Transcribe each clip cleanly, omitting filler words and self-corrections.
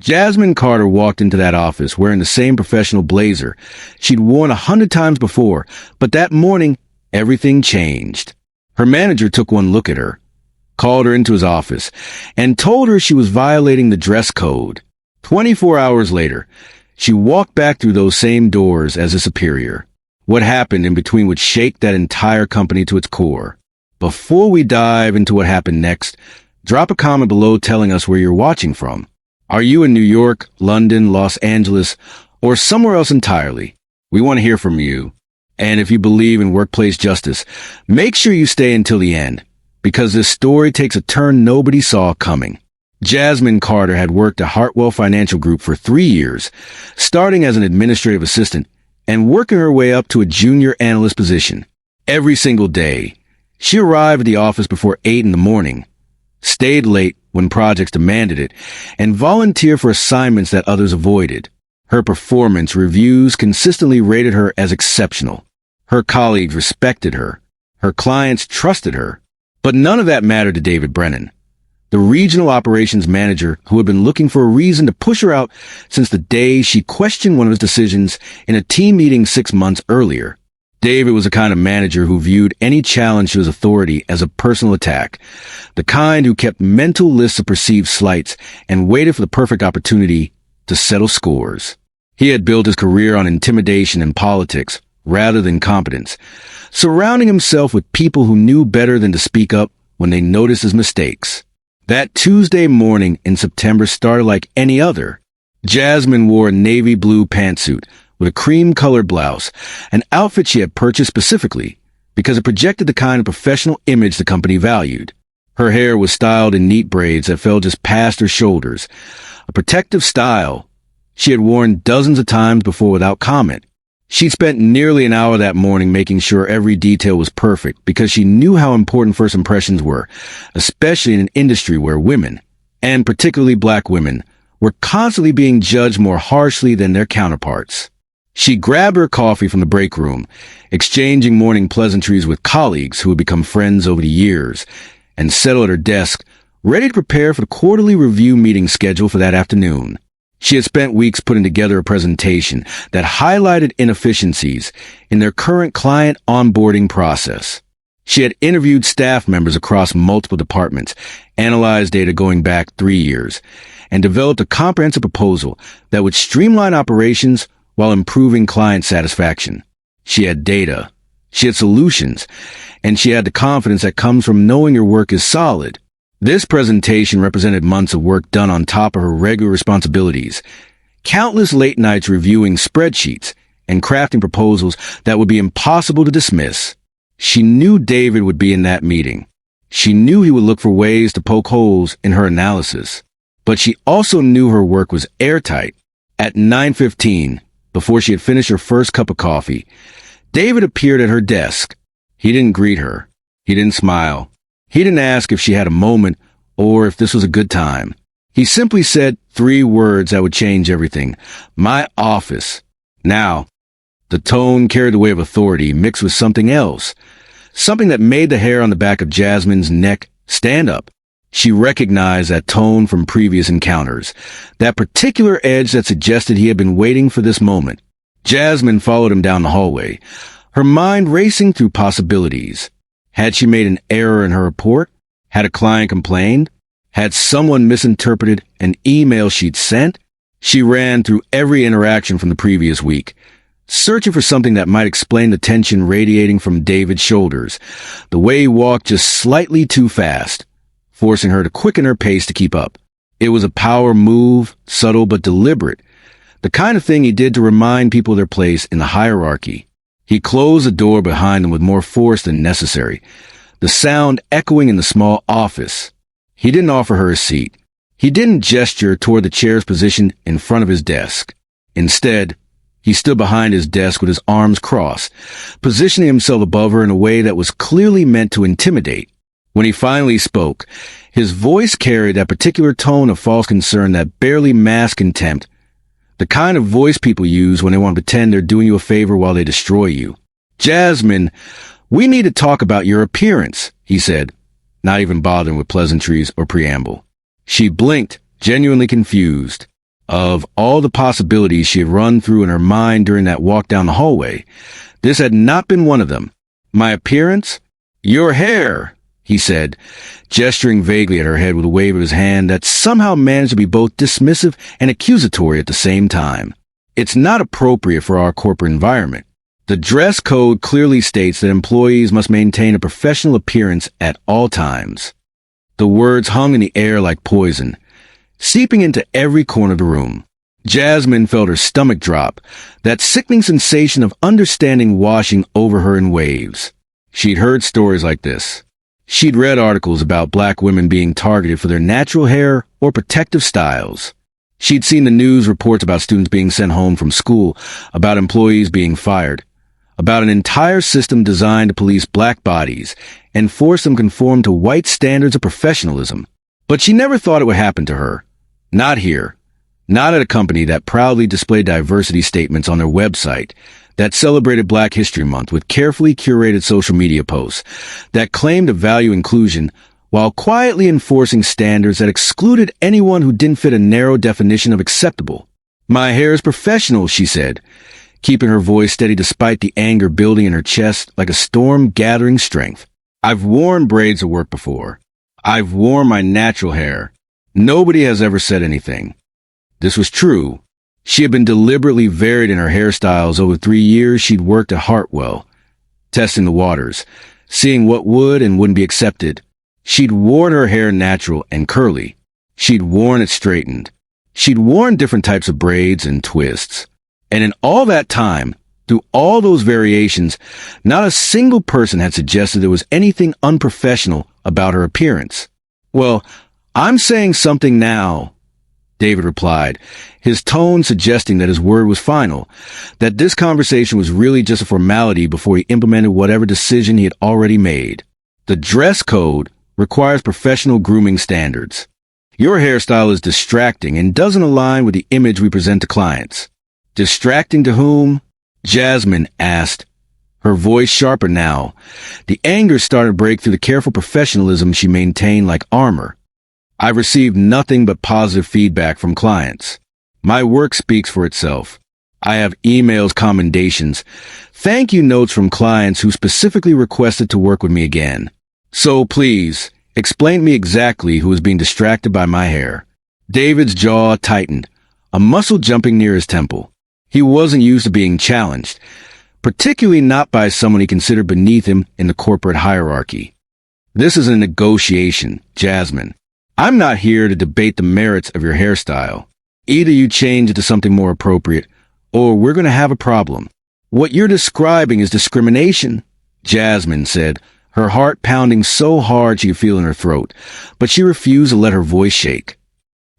Jasmine Carter walked into that office wearing the same professional blazer she'd worn 100 times before, but that morning, everything changed. Her manager took one look at her, called her into his office, and told her she was violating the dress code. 24 hours later, she walked back through those same doors as a superior. What happened in between would shake that entire company to its core. Before we dive into what happened next, drop a comment below telling us where you're watching from. Are you in New York, London, Los Angeles, or somewhere else entirely? We want to hear from you. And if you believe in workplace justice, make sure you stay until the end, because this story takes a turn nobody saw coming. Jasmine Carter had worked at Hartwell Financial Group for 3 years, starting as an administrative assistant and working her way up to a junior analyst position. Every single day, she arrived at the office before 8 in the morning, stayed late when projects demanded it, and volunteered for assignments that others avoided. Her performance reviews consistently rated her as exceptional. Her colleagues respected her. Her clients trusted her. But none of that mattered to David Brennan, the regional operations manager who had been looking for a reason to push her out since the day she questioned one of his decisions in a team meeting 6 months earlier. David was the kind of manager who viewed any challenge to his authority as a personal attack, the kind who kept mental lists of perceived slights and waited for the perfect opportunity to settle scores. He had built his career on intimidation and politics rather than competence, surrounding himself with people who knew better than to speak up when they noticed his mistakes. That Tuesday morning in September started like any other. Jasmine wore a navy blue pantsuit with a cream-colored blouse, an outfit she had purchased specifically because it projected the kind of professional image the company valued. Her hair was styled in neat braids that fell just past her shoulders, a protective style she had worn dozens of times before without comment. She'd spent nearly an hour that morning making sure every detail was perfect because she knew how important first impressions were, especially in an industry where women, and particularly black women, were constantly being judged more harshly than their counterparts. She grabbed her coffee from the break room, exchanging morning pleasantries with colleagues who had become friends over the years, and settled at her desk, ready to prepare for the quarterly review meeting scheduled for that afternoon. She had spent weeks putting together a presentation that highlighted inefficiencies in their current client onboarding process. She had interviewed staff members across multiple departments, analyzed data going back 3 years, and developed a comprehensive proposal that would streamline operations while improving client satisfaction. She had data, she had solutions, and she had the confidence that comes from knowing your work is solid. This presentation represented months of work done on top of her regular responsibilities, countless late nights reviewing spreadsheets and crafting proposals that would be impossible to dismiss. She knew David would be in that meeting. She knew he would look for ways to poke holes in her analysis. But she also knew her work was airtight. At 9:15, before she had finished her first cup of coffee, David appeared at her desk. He didn't greet her. He didn't smile. He didn't ask if she had a moment or if this was a good time. He simply said 3 words that would change everything. My office. Now, the tone carried the weight of authority mixed with something else, something that made the hair on the back of Jasmine's neck stand up. She recognized that tone from previous encounters, that particular edge that suggested he had been waiting for this moment. Jasmine followed him down the hallway, her mind racing through possibilities. Had she made an error in her report? Had a client complained? Had someone misinterpreted an email she'd sent? She ran through every interaction from the previous week, searching for something that might explain the tension radiating from David's shoulders, the way he walked just slightly too fast, forcing her to quicken her pace to keep up. It was a power move, subtle but deliberate, the kind of thing he did to remind people of their place in the hierarchy. He closed the door behind them with more force than necessary, the sound echoing in the small office. He didn't offer her a seat. He didn't gesture toward the chair's position in front of his desk. Instead, he stood behind his desk with his arms crossed, positioning himself above her in a way that was clearly meant to intimidate. When he finally spoke, his voice carried that particular tone of false concern that barely masked contempt, the kind of voice people use when they want to pretend they're doing you a favor while they destroy you. Jasmine, we need to talk about your appearance, he said, not even bothering with pleasantries or preamble. She blinked, genuinely confused. Of all the possibilities she had run through in her mind during that walk down the hallway, this had not been one of them. My appearance? Your hair, he said, gesturing vaguely at her head with a wave of his hand that somehow managed to be both dismissive and accusatory at the same time. It's not appropriate for our corporate environment. The dress code clearly states that employees must maintain a professional appearance at all times. The words hung in the air like poison, seeping into every corner of the room. Jasmine felt her stomach drop, that sickening sensation of understanding washing over her in waves. She'd heard stories like this. She'd read articles about black women being targeted for their natural hair or protective styles. She'd seen the news reports about students being sent home from school, about employees being fired, about an entire system designed to police black bodies and force them conform to white standards of professionalism. But she never thought it would happen to her. Not here. Not at a company that proudly displayed diversity statements on their website, that celebrated Black History Month with carefully curated social media posts, that claimed to value inclusion while quietly enforcing standards that excluded anyone who didn't fit a narrow definition of acceptable. My hair is professional, she said, keeping her voice steady despite the anger building in her chest like a storm gathering strength. I've worn braids at work before. I've worn my natural hair. Nobody has ever said anything. This was true. She had been deliberately varied in her hairstyles over 3 years she'd worked at Hartwell, testing the waters, seeing what would and wouldn't be accepted. She'd worn her hair natural and curly. She'd worn it straightened. She'd worn different types of braids and twists. And in all that time, through all those variations, not a single person had suggested there was anything unprofessional about her appearance. Well, I'm saying something now, David replied, his tone suggesting that his word was final, that this conversation was really just a formality before he implemented whatever decision he had already made. The dress code requires professional grooming standards. Your hairstyle is distracting and doesn't align with the image we present to clients. Distracting to whom? Jasmine asked, her voice sharper now. The anger started to break through the careful professionalism she maintained like armor. I've received nothing but positive feedback from clients. My work speaks for itself. I have emails, commendations, thank you notes from clients who specifically requested to work with me again. So please, explain to me exactly who is being distracted by my hair. David's jaw tightened, a muscle jumping near his temple. He wasn't used to being challenged, particularly not by someone he considered beneath him in the corporate hierarchy. This is a negotiation, Jasmine. I'm not here to debate the merits of your hairstyle. Either you change it to something more appropriate, or we're going to have a problem. What you're describing is discrimination, Jasmine said, her heart pounding so hard she could feel in her throat, but she refused to let her voice shake.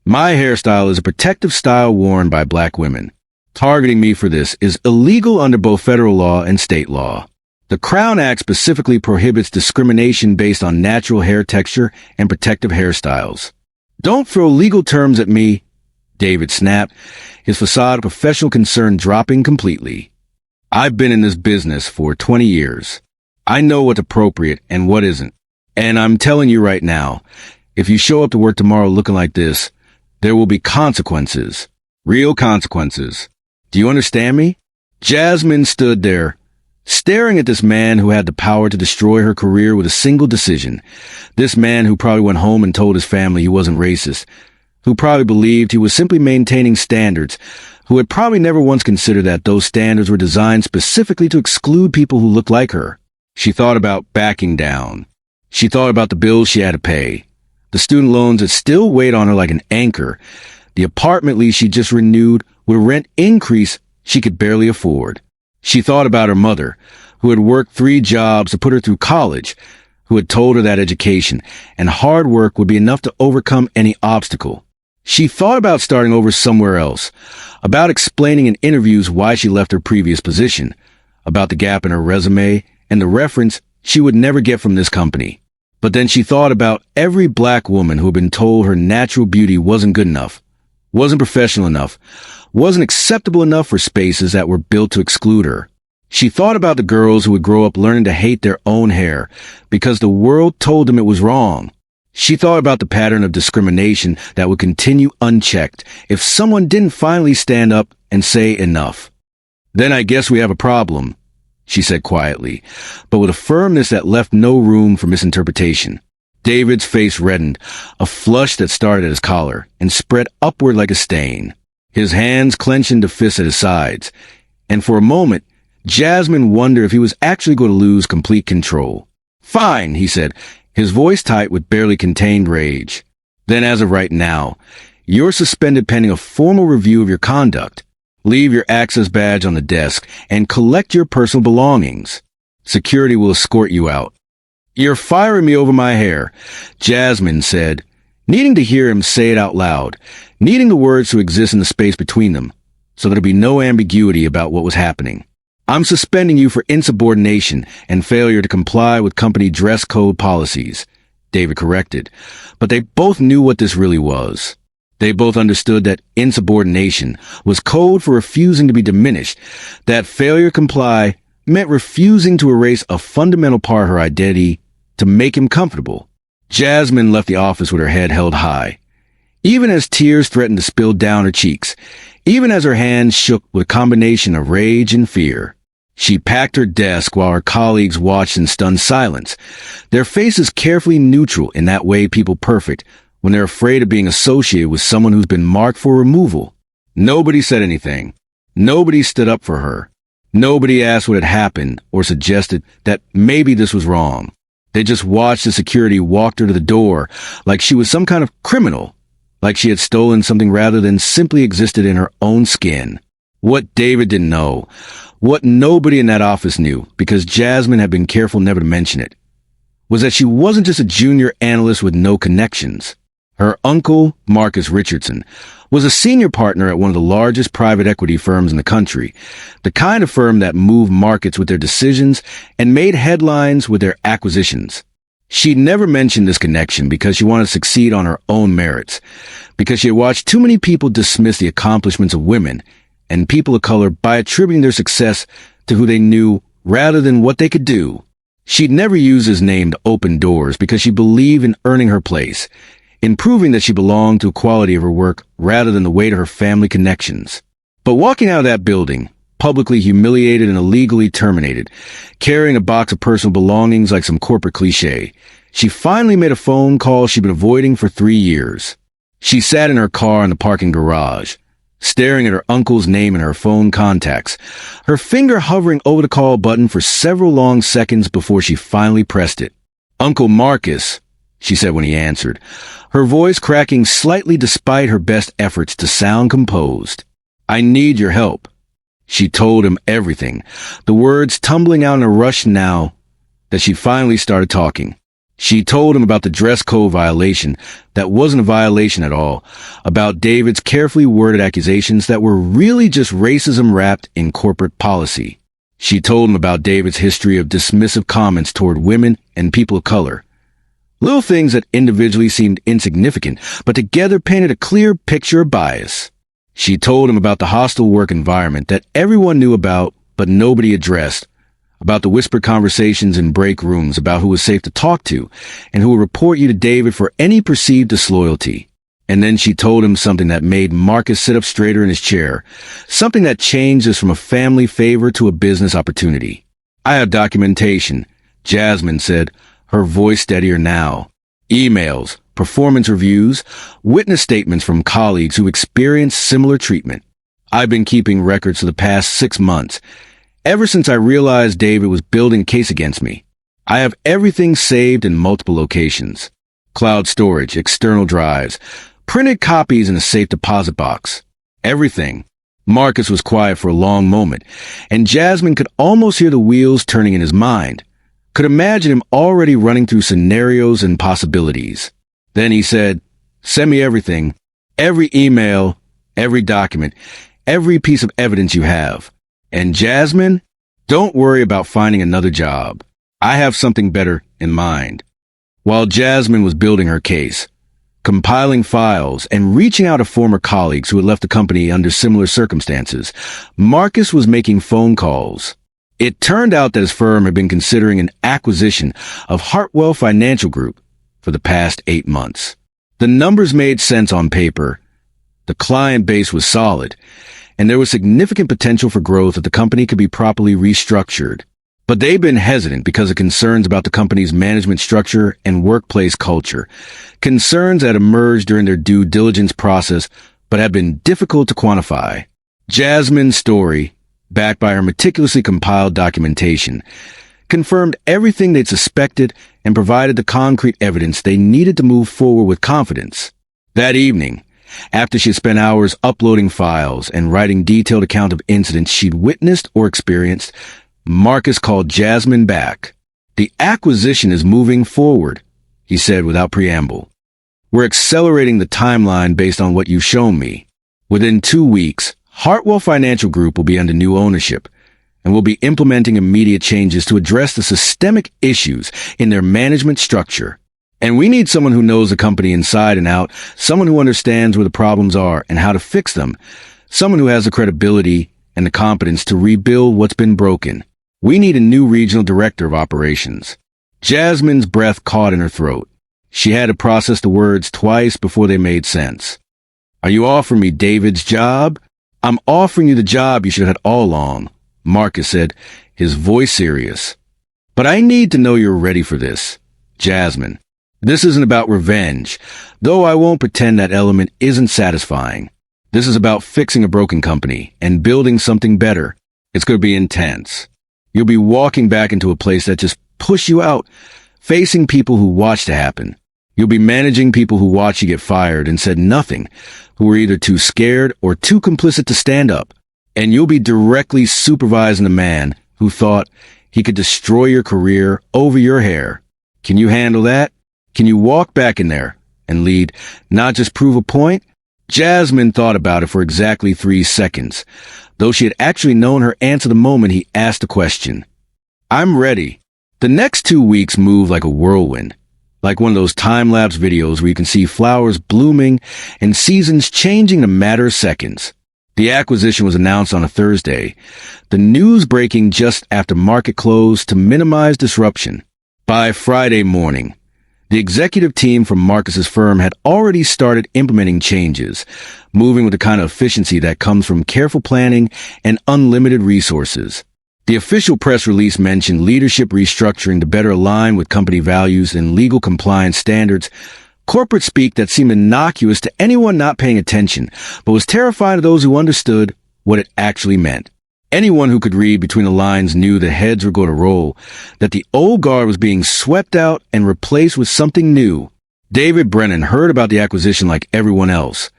My hairstyle is a protective style worn by black women. Targeting me for this is illegal under both federal law and state law. The Crown Act specifically prohibits discrimination based on natural hair texture and protective hairstyles. Don't throw legal terms at me, David snapped, his facade of professional concern dropping completely. I've been in this business for 20 years. I know what's appropriate and what isn't. And I'm telling you right now, if you show up to work tomorrow looking like this, there will be consequences. Real consequences. Do you understand me? Jasmine stood there, staring at this man who had the power to destroy her career with a single decision. This man who probably went home and told his family he wasn't racist, who probably believed he was simply maintaining standards, who had probably never once considered that those standards were designed specifically to exclude people who looked like her. She thought about backing down. She thought about the bills she had to pay, the student loans that still weighed on her like an anchor, the apartment lease she just renewed with a rent increase she could barely afford. She thought about her mother, who had worked 3 jobs to put her through college, who had told her that education and hard work would be enough to overcome any obstacle. She thought about starting over somewhere else, about explaining in interviews why she left her previous position, about the gap in her resume and the reference she would never get from this company. But then she thought about every black woman who had been told her natural beauty wasn't good enough, wasn't professional enough, wasn't acceptable enough for spaces that were built to exclude her. She thought about the girls who would grow up learning to hate their own hair because the world told them it was wrong. She thought about the pattern of discrimination that would continue unchecked if someone didn't finally stand up and say enough. "Then I guess we have a problem," she said quietly, but with a firmness that left no room for misinterpretation. David's face reddened, a flush that started at his collar and spread upward like a stain. His hands clenched into fists at his sides, and for a moment, Jasmine wondered if he was actually going to lose complete control. "Fine," he said, his voice tight with barely contained rage. "Then as of right now, you're suspended pending a formal review of your conduct. Leave your access badge on the desk and collect your personal belongings. Security will escort you out." "You're firing me over my hair," Jasmine said, needing to hear him say it out loud, needing the words to exist in the space between them, so there'd be no ambiguity about what was happening. "I'm suspending you for insubordination and failure to comply with company dress code policies," David corrected. But they both knew what this really was. They both understood that insubordination was code for refusing to be diminished, that failure to comply meant refusing to erase a fundamental part of her identity to make him comfortable. Jasmine left the office with her head held high, even as tears threatened to spill down her cheeks, even as her hands shook with a combination of rage and fear. She packed her desk while her colleagues watched in stunned silence, their faces carefully neutral in that way people perfect when they're afraid of being associated with someone who's been marked for removal. Nobody said anything. Nobody stood up for her. Nobody asked what had happened or suggested that maybe this was wrong. They just watched the security walk her to the door like she was some kind of criminal, like she had stolen something rather than simply existed in her own skin. What David didn't know, what nobody in that office knew, because Jasmine had been careful never to mention it, was that she wasn't just a junior analyst with no connections. Her uncle, Marcus Richardson, was a senior partner at one of the largest private equity firms in the country, the kind of firm that moved markets with their decisions and made headlines with their acquisitions. She'd never mentioned this connection because she wanted to succeed on her own merits, because she had watched too many people dismiss the accomplishments of women and people of color by attributing their success to who they knew rather than what they could do. She'd never used his name to open doors because she believed in earning her place, in proving that she belonged to the quality of her work rather than the weight of her family connections. But walking out of that building, publicly humiliated and illegally terminated, carrying a box of personal belongings like some corporate cliche, she finally made a phone call she'd been avoiding for 3 years. She sat in her car in the parking garage, staring at her uncle's name in her phone contacts, her finger hovering over the call button for several long seconds before she finally pressed it. "Uncle Marcus," she said when he answered, her voice cracking slightly despite her best efforts to sound composed. "I need your help." She told him everything, the words tumbling out in a rush now that she finally started talking. She told him about the dress code violation that wasn't a violation at all, about David's carefully worded accusations that were really just racism wrapped in corporate policy. She told him about David's history of dismissive comments toward women and people of color. Little things that individually seemed insignificant, but together painted a clear picture of bias. She told him about the hostile work environment that everyone knew about, but nobody addressed, about the whispered conversations in break rooms about who was safe to talk to, and who would report you to David for any perceived disloyalty. And then she told him something that made Marcus sit up straighter in his chair, something that changed us from a family favor to a business opportunity. "I have documentation," Jasmine said, her voice steadier now. "Emails, performance reviews, witness statements from colleagues who experienced similar treatment. I've been keeping records for the past 6 months, ever since I realized David was building a case against me. I have everything saved in multiple locations. Cloud storage, external drives, printed copies in a safe deposit box. Everything." Marcus was quiet for a long moment, and Jasmine could almost hear the wheels turning in his mind, could imagine him already running through scenarios and possibilities. Then he said, "Send me everything, every email, every document, every piece of evidence you have. And Jasmine, don't worry about finding another job. I have something better in mind." While Jasmine was building her case, compiling files, and reaching out to former colleagues who had left the company under similar circumstances, Marcus was making phone calls. It turned out that his firm had been considering an acquisition of Hartwell Financial Group, for the past 8 months. The numbers made sense on paper. The client base was solid, and there was significant potential for growth if the company could be properly restructured. But they've been hesitant because of concerns about the company's management structure and workplace culture, concerns that emerged during their due diligence process but have been difficult to quantify. Jasmine's story, backed by her meticulously compiled documentation, confirmed everything they'd suspected and provided the concrete evidence they needed to move forward with confidence. That evening, after she had spent hours uploading files and writing detailed accounts of incidents she'd witnessed or experienced, Marcus called Jasmine back. "The acquisition is moving forward," he said without preamble. "We're accelerating the timeline based on what you've shown me. Within 2 weeks, Hartwell Financial Group will be under new ownership, and we'll be implementing immediate changes to address the systemic issues in their management structure. And we need someone who knows the company inside and out, someone who understands where the problems are and how to fix them, someone who has the credibility and the competence to rebuild what's been broken. We need a new regional director of operations." Jasmine's breath caught in her throat. She had to process the words twice before they made sense. "Are you offering me David's job?" "I'm offering you the job you should have had all along," Marcus said, his voice serious. "But I need to know you're ready for this, Jasmine. This isn't about revenge, though I won't pretend that element isn't satisfying. This is about fixing a broken company and building something better. It's going to be intense. You'll be walking back into a place that just pushed you out, facing people who watched it happen. You'll be managing people who watched you get fired and said nothing, who were either too scared or too complicit to stand up. And you'll be directly supervising the man who thought he could destroy your career over your hair. Can you handle that? Can you walk back in there and lead, not just prove a point?" Jasmine thought about it for exactly 3 seconds, though she had actually known her answer the moment he asked the question. "I'm ready." The next 2 weeks moved like a whirlwind, like one of those time-lapse videos where you can see flowers blooming and seasons changing in a matter of seconds. The acquisition was announced on a Thursday, the news breaking just after market close to minimize disruption. By Friday morning, the executive team from Marcus's firm had already started implementing changes, moving with the kind of efficiency that comes from careful planning and unlimited resources. The official press release mentioned leadership restructuring to better align with company values and legal compliance standards, corporate speak that seemed innocuous to anyone not paying attention, but was terrifying to those who understood what it actually meant. Anyone who could read between the lines knew the heads were going to roll, that the old guard was being swept out and replaced with something new. David Brennan heard about the acquisition like everyone else,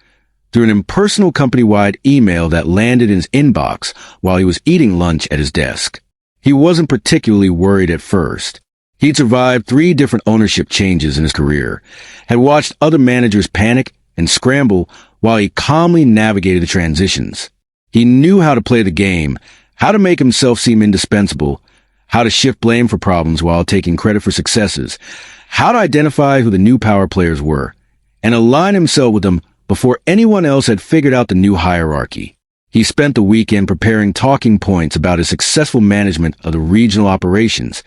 through an impersonal company-wide email that landed in his inbox while he was eating lunch at his desk. He wasn't particularly worried at first. He'd survived 3 different ownership changes in his career, had watched other managers panic and scramble while he calmly navigated the transitions. He knew how to play the game, how to make himself seem indispensable, how to shift blame for problems while taking credit for successes, how to identify who the new power players were, and align himself with them before anyone else had figured out the new hierarchy. He spent the weekend preparing talking points about his successful management of the regional operations,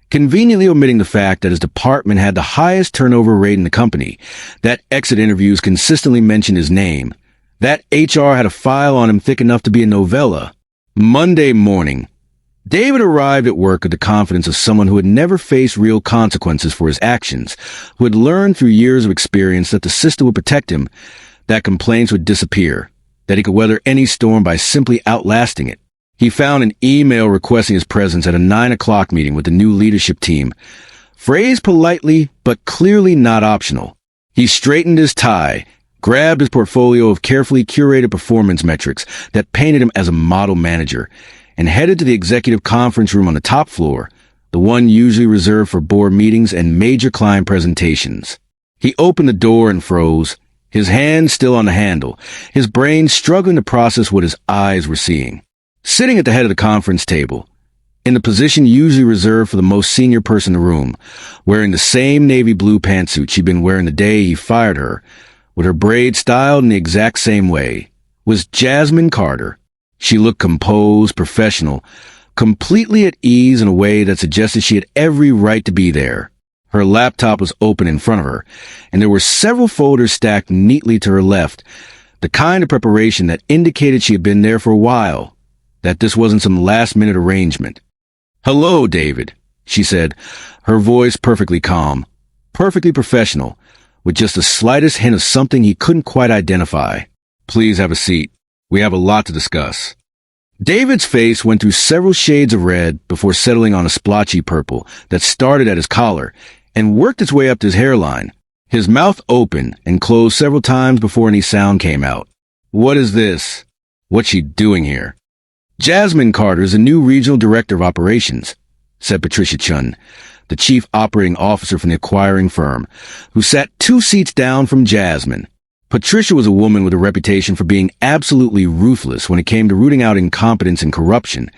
conveniently omitting the fact that his department had the highest turnover rate in the company, that exit interviews consistently mentioned his name, that HR had a file on him thick enough to be a novella. Monday morning, David arrived at work with the confidence of someone who had never faced real consequences for his actions, who had learned through years of experience that the system would protect him, that complaints would disappear, that he could weather any storm by simply outlasting it. He found an email requesting his presence at a 9 o'clock meeting with the new leadership team, phrased politely but clearly not optional. He straightened his tie, grabbed his portfolio of carefully curated performance metrics that painted him as a model manager, and headed to the executive conference room on the top floor, the one usually reserved for board meetings and major client presentations. He opened the door and froze, his hand still on the handle, his brain struggling to process what his eyes were seeing. Sitting at the head of the conference table, in the position usually reserved for the most senior person in the room, wearing the same navy blue pantsuit she'd been wearing the day he fired her, with her braids styled in the exact same way, was Jasmine Carter. She looked composed, professional, completely at ease in a way that suggested she had every right to be there. Her laptop was open in front of her, and there were several folders stacked neatly to her left, the kind of preparation that indicated she had been there for a while, that this wasn't some last-minute arrangement. "Hello, David," she said, her voice perfectly calm, perfectly professional, with just the slightest hint of something he couldn't quite identify. "Please have a seat. We have a lot to discuss." David's face went through several shades of red before settling on a splotchy purple that started at his collar and worked its way up to his hairline. His mouth opened and closed several times before any sound came out. "What is this? What's she doing here?" "Jasmine Carter is the new regional director of operations," said Patricia Chun, the chief operating officer from the acquiring firm, who sat 2 seats down from Jasmine. Patricia was a woman with a reputation for being absolutely ruthless when it came to rooting out incompetence and corruption,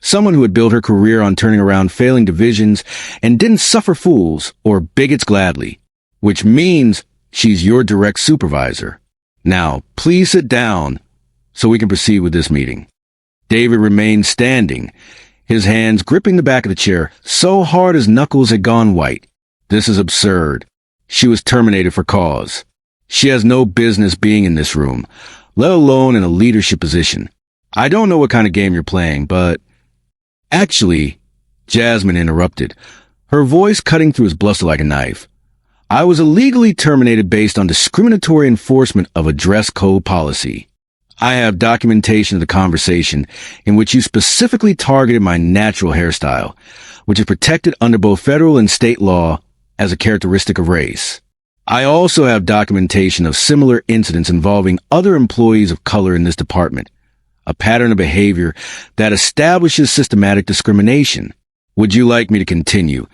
someone who had built her career on turning around failing divisions and didn't suffer fools or bigots gladly, which means she's your direct supervisor. "Now, please sit down so we can proceed with this meeting." David remained standing, his hands gripping the back of the chair so hard his knuckles had gone white. "This is absurd. She was terminated for cause. She has no business being in this room, let alone in a leadership position. I don't know what kind of game you're playing, but—" "Actually," Jasmine interrupted, her voice cutting through his bluster like a knife, "I was illegally terminated based on discriminatory enforcement of a dress code policy. I have documentation of the conversation in which you specifically targeted my natural hairstyle, which is protected under both federal and state law as a characteristic of race. I also have documentation of similar incidents involving other employees of color in this department, a pattern of behavior that establishes systematic discrimination. Would you like me to continue,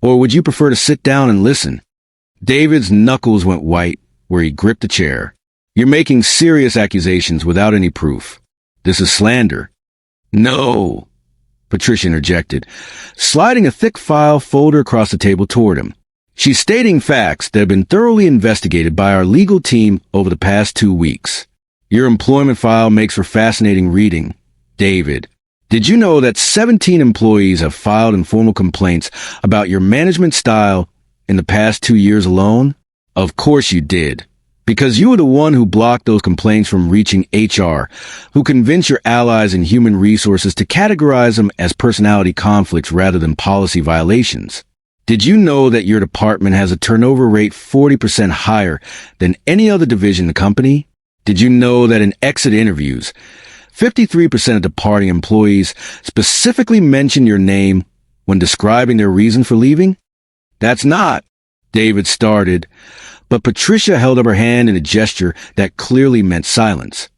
or would you prefer to sit down and listen?" David's knuckles went white where he gripped the chair. "You're making serious accusations without any proof. This is slander." "No," Patricia interjected, sliding a thick file folder across the table toward him. "She's stating facts that have been thoroughly investigated by our legal team over the past 2 weeks. Your employment file makes for fascinating reading. David, did you know that 17 employees have filed informal complaints about your management style in the past 2 years alone?" "Of course you did, because you were the one who blocked those complaints from reaching HR, who convinced your allies in human resources to categorize them as personality conflicts rather than policy violations. Did you know that your department has a turnover rate 40% higher than any other division in the company? Did you know that in exit interviews, 53% of departing employees specifically mention your name when describing their reason for leaving?" "That's not," David started, but Patricia held up her hand in a gesture that clearly meant silence.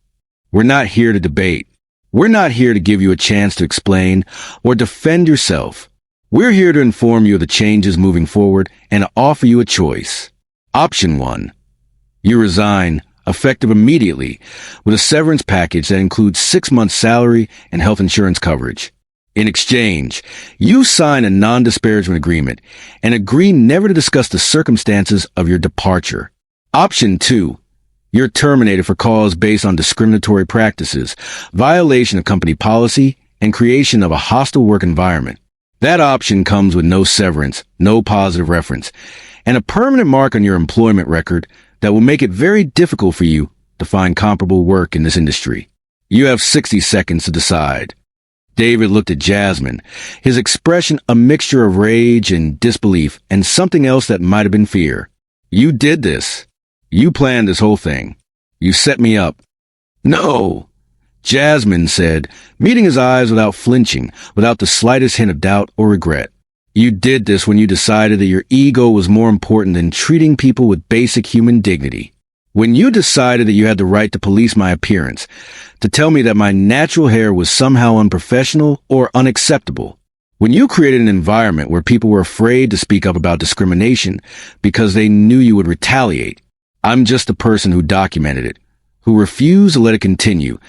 "We're not here to debate. We're not here to give you a chance to explain or defend yourself. We're here to inform you of the changes moving forward and to offer you a choice. Option 1. You resign, effective immediately, with a severance package that includes 6 months' salary and health insurance coverage. In exchange, you sign a non-disparagement agreement and agree never to discuss the circumstances of your departure. Option 2. You're terminated for cause based on discriminatory practices, violation of company policy, and creation of a hostile work environment. That option comes with no severance, no positive reference, and a permanent mark on your employment record that will make it very difficult for you to find comparable work in this industry. You have 60 seconds to decide." David looked at Jasmine, his expression a mixture of rage and disbelief and something else that might have been fear. "You did this. You planned this whole thing. You set me up." "No," Jasmine said, meeting his eyes without flinching, without the slightest hint of doubt or regret. "You did this when you decided that your ego was more important than treating people with basic human dignity. When you decided that you had the right to police my appearance, to tell me that my natural hair was somehow unprofessional or unacceptable. When you created an environment where people were afraid to speak up about discrimination because they knew you would retaliate. I'm just the person who documented it, who refused to let it continue,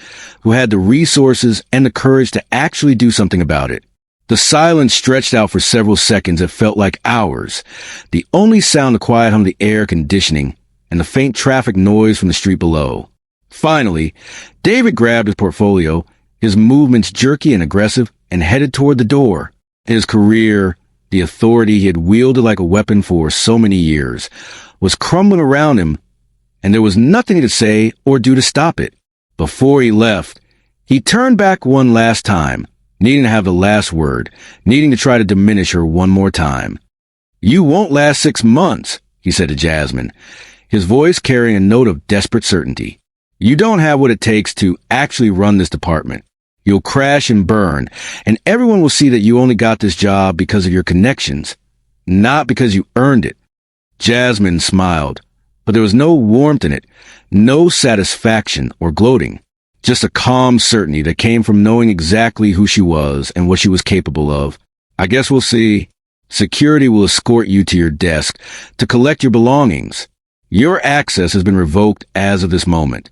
who had the resources and the courage to actually do something about it." The silence stretched out for several seconds that felt like hours, the only sound the quiet hum of the air conditioning and the faint traffic noise from the street below. Finally, David grabbed his portfolio, his movements jerky and aggressive, and headed toward the door. His career, The authority he had wielded like a weapon for so many years was crumbling around him, and there was nothing he could say or do to stop it. Before he left, he turned back one last time, needing to have the last word, needing to try to diminish her one more time. "You won't last 6 months," he said to Jasmine, his voice carrying a note of desperate certainty. "You don't have what it takes to actually run this department. You'll crash and burn, and everyone will see that you only got this job because of your connections, not because you earned it." Jasmine smiled, but there was no warmth in it, no satisfaction or gloating, just a calm certainty that came from knowing exactly who she was and what she was capable of. "I guess we'll see. Security will escort you to your desk to collect your belongings. Your access has been revoked as of this moment."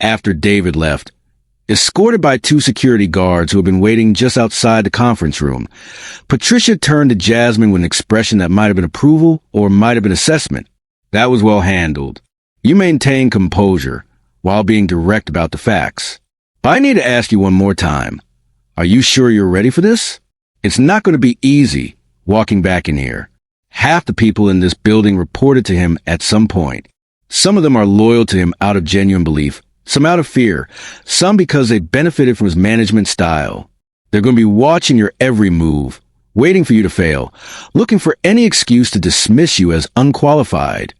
After David left, escorted by 2 security guards who had been waiting just outside the conference room, Patricia turned to Jasmine with an expression that might have been approval or might have been assessment. "That was well handled. You maintain composure while being direct about the facts. But I need to ask you one more time. Are you sure you're ready for this? It's not going to be easy walking back in here. Half the people in this building reported to him at some point. Some of them are loyal to him out of genuine belief, some out of fear, some because they benefited from his management style. They're going to be watching your every move, waiting for you to fail, looking for any excuse to dismiss you as unqualified."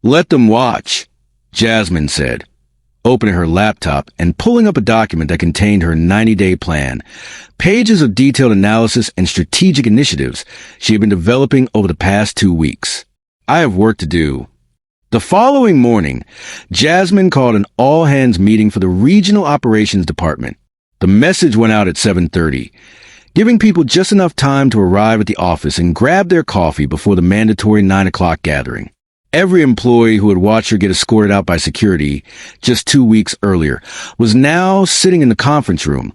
"Let them watch," Jasmine said, opening her laptop and pulling up a document that contained her 90-day plan, pages of detailed analysis and strategic initiatives she had been developing over the past 2 weeks. "I have work to do." The following morning, Jasmine called an all-hands meeting for the Regional Operations Department. The message went out at 7:30, giving people just enough time to arrive at the office and grab their coffee before the mandatory 9 o'clock gathering. Every employee who had watched her get escorted out by security just 2 weeks earlier was now sitting in the conference room,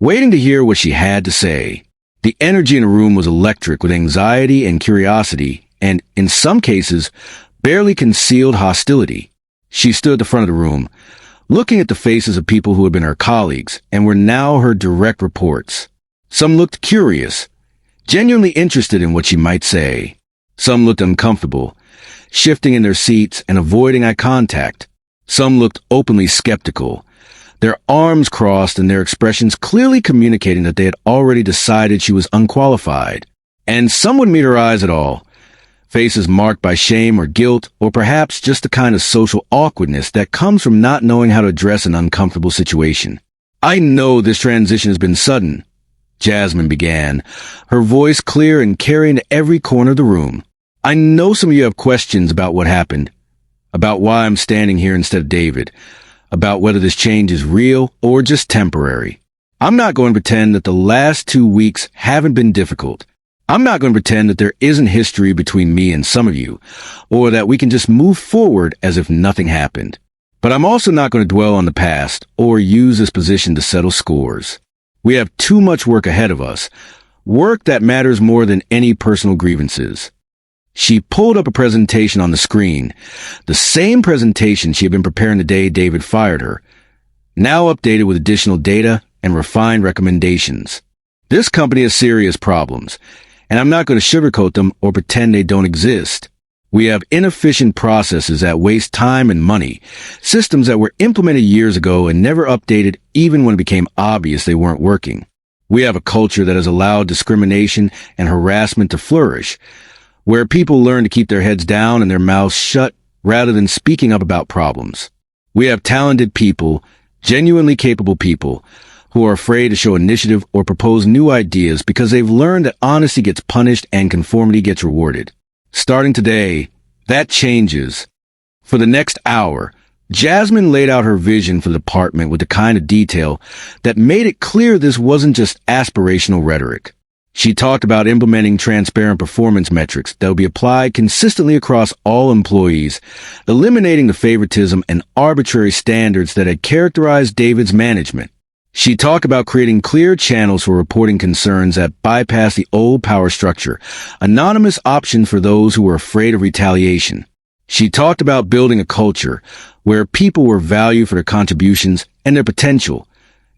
waiting to hear what she had to say. The energy in the room was electric with anxiety and curiosity, and, in some cases, barely concealed hostility. She stood at the front of the room, looking at the faces of people who had been her colleagues and were now her direct reports. Some looked curious, genuinely interested in what she might say. Some looked uncomfortable, shifting in their seats and avoiding eye contact. Some looked openly skeptical, their arms crossed and their expressions clearly communicating that they had already decided she was unqualified. And some wouldn't meet her eyes at all, faces marked by shame or guilt, or perhaps just the kind of social awkwardness that comes from not knowing how to address an uncomfortable situation. "I know this transition has been sudden," Jasmine began, her voice clear and carrying to every corner of the room. "I know some of you have questions about what happened, about why I'm standing here instead of David, about whether this change is real or just temporary. I'm not going to pretend that the last 2 weeks haven't been difficult. I'm not going to pretend that there isn't history between me and some of you, or that we can just move forward as if nothing happened. But I'm also not going to dwell on the past or use this position to settle scores. We have too much work ahead of us, work that matters more than any personal grievances." She pulled up a presentation on the screen, the same presentation she had been preparing the day David fired her, now updated with additional data and refined recommendations. "This company has serious problems, and I'm not going to sugarcoat them or pretend they don't exist. We have inefficient processes that waste time and money, systems that were implemented years ago and never updated even when it became obvious they weren't working. We have a culture that has allowed discrimination and harassment to flourish, where people learn to keep their heads down and their mouths shut rather than speaking up about problems. We have talented people, genuinely capable people, who are afraid to show initiative or propose new ideas because they've learned that honesty gets punished and conformity gets rewarded. Starting today, that changes." For the next hour, Jasmine laid out her vision for the department with the kind of detail that made it clear this wasn't just aspirational rhetoric. She talked about implementing transparent performance metrics that would be applied consistently across all employees, eliminating the favoritism and arbitrary standards that had characterized David's management. She talked about creating clear channels for reporting concerns that bypass the old power structure, anonymous options for those who were afraid of retaliation. She talked about building a culture where people were valued for their contributions and their potential,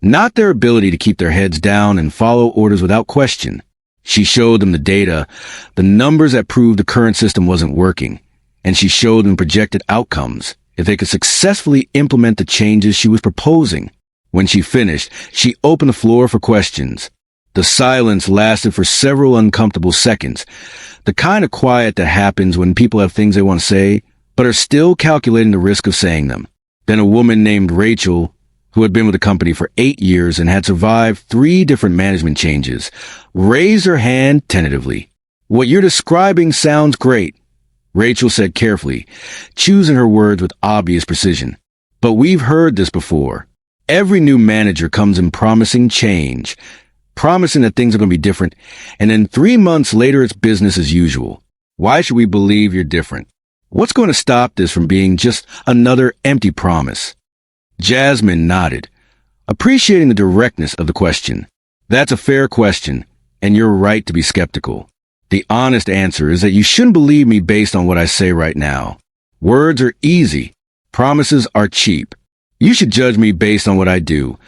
not their ability to keep their heads down and follow orders without question. She showed them the data, the numbers that proved the current system wasn't working, and she showed them projected outcomes if they could successfully implement the changes she was proposing. When she finished, she opened the floor for questions. The silence lasted for several uncomfortable seconds, the kind of quiet that happens when people have things they want to say, but are still calculating the risk of saying them. Then a woman named Rachel, who had been with the company for 8 years and had survived 3 different management changes, raised her hand tentatively. "What you're describing sounds great," Rachel said carefully, choosing her words with obvious precision. "But we've heard this before. Every new manager comes in promising change, promising that things are going to be different, and then 3 months later it's business as usual. Why should we believe you're different? What's going to stop this from being just another empty promise?" Jasmine nodded, appreciating the directness of the question. "That's a fair question, and you're right to be skeptical. The honest answer is that you shouldn't believe me based on what I say right now. Words are easy. Promises are cheap. You should judge me based on what I do,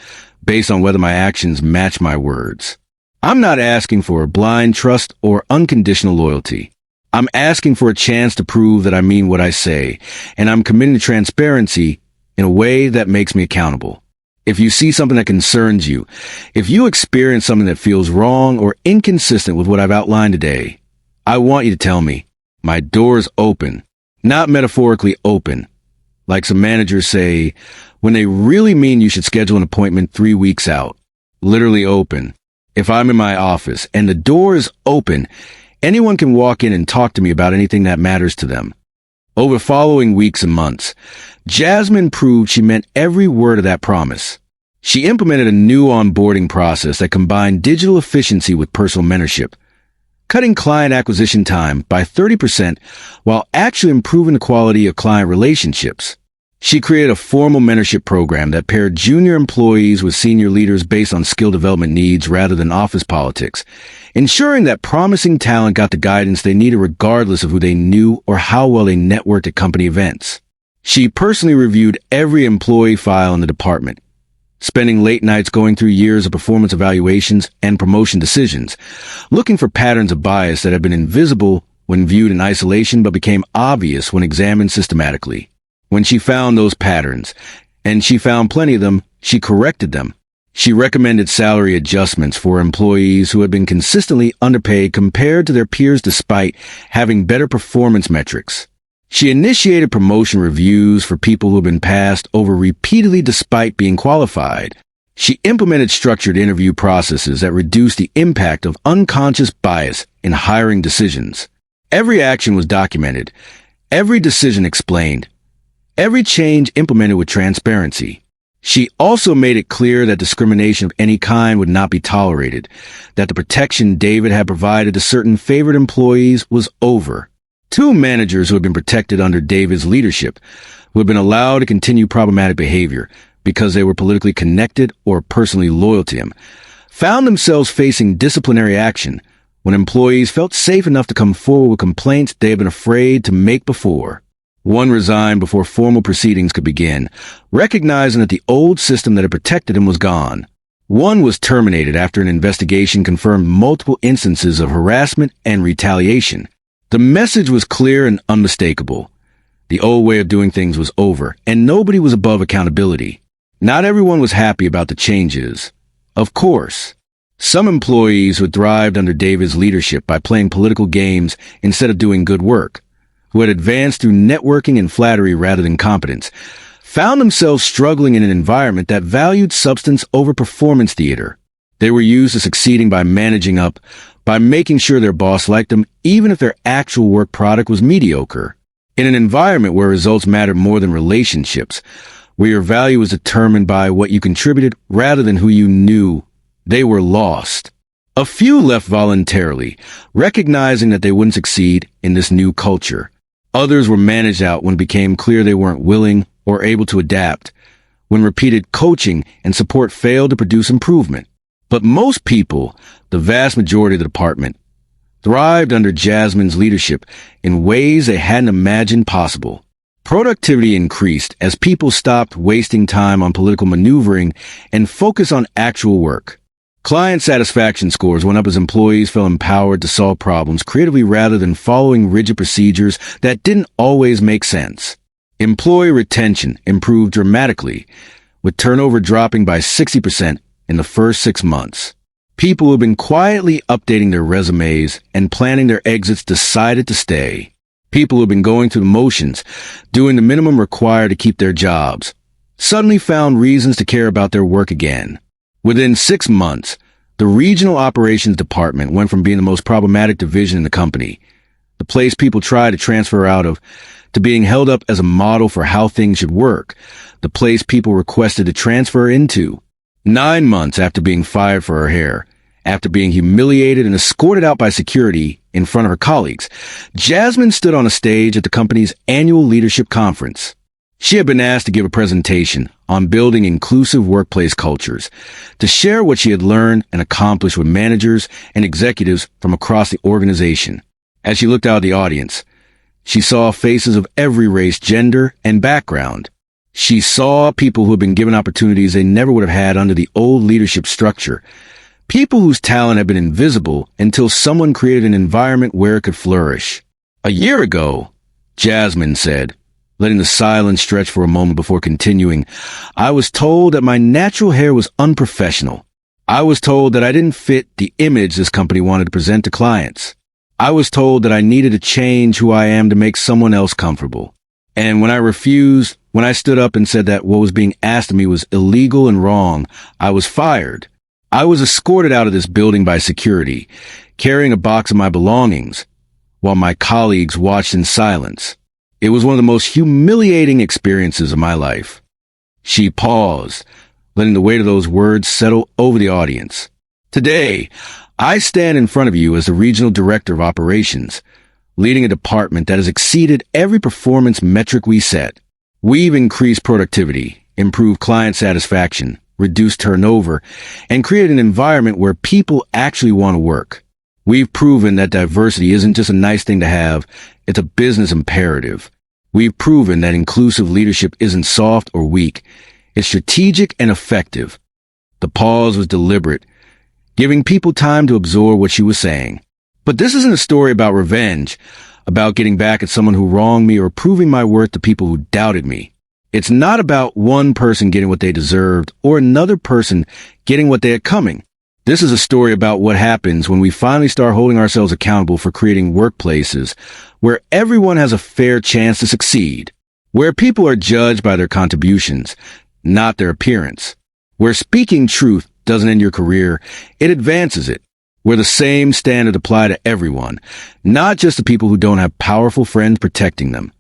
based on whether my actions match my words. I'm not asking for blind trust or unconditional loyalty. I'm asking for a chance to prove that I mean what I say, and I'm committing to transparency in a way that makes me accountable. If you see something that concerns you, if you experience something that feels wrong or inconsistent with what I've outlined today, I want you to tell me. My door's open, not metaphorically open, like some managers say when they really mean you should schedule an appointment 3 weeks out. Literally open. If I'm in my office and the door is open, anyone can walk in and talk to me about anything that matters to them. Over following weeks and months, Jasmine proved she meant every word of that promise. She implemented a new onboarding process that combined digital efficiency with personal mentorship, cutting client acquisition time by 30% while actually improving the quality of client relationships. She created a formal mentorship program that paired junior employees with senior leaders based on skill development needs rather than office politics, ensuring that promising talent got the guidance they needed regardless of who they knew or how well they networked at company events. She personally reviewed every employee file in the department, spending late nights going through years of performance evaluations and promotion decisions, looking for patterns of bias that had been invisible when viewed in isolation but became obvious when examined systematically. When she found those patterns, and she found plenty of them, she corrected them. She recommended salary adjustments for employees who had been consistently underpaid compared to their peers despite having better performance metrics. She initiated promotion reviews for people who had been passed over repeatedly despite being qualified. She implemented structured interview processes that reduced the impact of unconscious bias in hiring decisions. Every action was documented, every decision explained, every change implemented with transparency. She also made it clear that discrimination of any kind would not be tolerated, that the protection David had provided to certain favored employees was over. 2 managers who had been protected under David's leadership, who had been allowed to continue problematic behavior because they were politically connected or personally loyal to him, found themselves facing disciplinary action when employees felt safe enough to come forward with complaints they had been afraid to make before. One resigned before formal proceedings could begin, recognizing that the old system that had protected him was gone. One was terminated after an investigation confirmed multiple instances of harassment and retaliation. The message was clear and unmistakable. The old way of doing things was over, and nobody was above accountability. Not everyone was happy about the changes. Of course. Some employees who had thrived under David's leadership by playing political games instead of doing good work, who had advanced through networking and flattery rather than competence, found themselves struggling in an environment that valued substance over performance theater. They were used to succeeding by managing up, by making sure their boss liked them even if their actual work product was mediocre. In an environment where results mattered more than relationships, where your value was determined by what you contributed rather than who you knew, they were lost. A few left voluntarily, recognizing that they wouldn't succeed in this new culture. Others were managed out when it became clear they weren't willing or able to adapt, when repeated coaching and support failed to produce improvement. But most people, the vast majority of the department, thrived under Jasmine's leadership in ways they hadn't imagined possible. Productivity increased as people stopped wasting time on political maneuvering and focused on actual work. Client satisfaction scores went up as employees felt empowered to solve problems creatively rather than following rigid procedures that didn't always make sense. Employee retention improved dramatically, with turnover dropping by 60% in the first 6 months. People who have been quietly updating their resumes and planning their exits decided to stay. People who have been going through the motions, doing the minimum required to keep their jobs, suddenly found reasons to care about their work again. Within 6 months, the regional operations department went from being the most problematic division in the company, the place people try to transfer out of, to being held up as a model for how things should work, the place people requested to transfer into. 9 months after being fired for her hair, after being humiliated and escorted out by security in front of her colleagues, Jasmine stood on a stage at the company's annual leadership conference. She had been asked to give a presentation on building inclusive workplace cultures, to share what she had learned and accomplished with managers and executives from across the organization. As she looked out at the audience, she saw faces of every race, gender, and background. She saw people who had been given opportunities they never would have had under the old leadership structure, people whose talent had been invisible until someone created an environment where it could flourish. "A year ago," Jasmine said, letting the silence stretch for a moment before continuing, "I was told that my natural hair was unprofessional. I was told that I didn't fit the image this company wanted to present to clients. I was told that I needed to change who I am to make someone else comfortable. And when I refused, when I stood up and said that what was being asked of me was illegal and wrong, I was fired. I was escorted out of this building by security, carrying a box of my belongings, while my colleagues watched in silence. It was one of the most humiliating experiences of my life." She paused, letting the weight of those words settle over the audience. "Today, I stand in front of you as the regional director of operations, leading a department that has exceeded every performance metric we set. We've increased productivity, improved client satisfaction, reduced turnover, and created an environment where people actually want to work. We've proven that diversity isn't just a nice thing to have, it's a business imperative. We've proven that inclusive leadership isn't soft or weak, it's strategic and effective." The pause was deliberate, giving people time to absorb what she was saying. "But this isn't a story about revenge, about getting back at someone who wronged me or proving my worth to people who doubted me. It's not about one person getting what they deserved or another person getting what they had coming. This is a story about what happens when we finally start holding ourselves accountable for creating workplaces where everyone has a fair chance to succeed, where people are judged by their contributions, not their appearance, where speaking truth doesn't end your career, it advances it, where the same standards apply to everyone, not just the people who don't have powerful friends protecting them."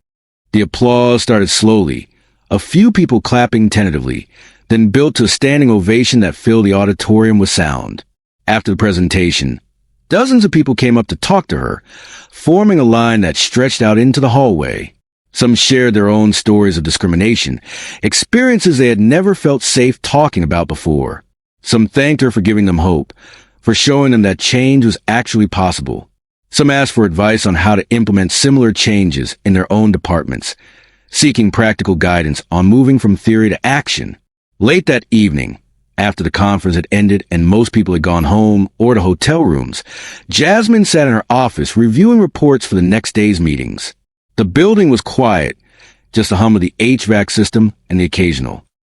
The applause started slowly, a few people clapping tentatively, then built to a standing ovation that filled the auditorium with sound. After the presentation, dozens of people came up to talk to her, forming a line that stretched out into the hallway. Some shared their own stories of discrimination, experiences they had never felt safe talking about before. Some thanked her for giving them hope, for showing them that change was actually possible. Some asked for advice on how to implement similar changes in their own departments, seeking practical guidance on moving from theory to action. Late that evening, after the conference had ended and most people had gone home or to hotel rooms, Jasmine sat in her office reviewing reports for the next day's meetings. The building was quiet, just the hum of the HVAC system and the occasional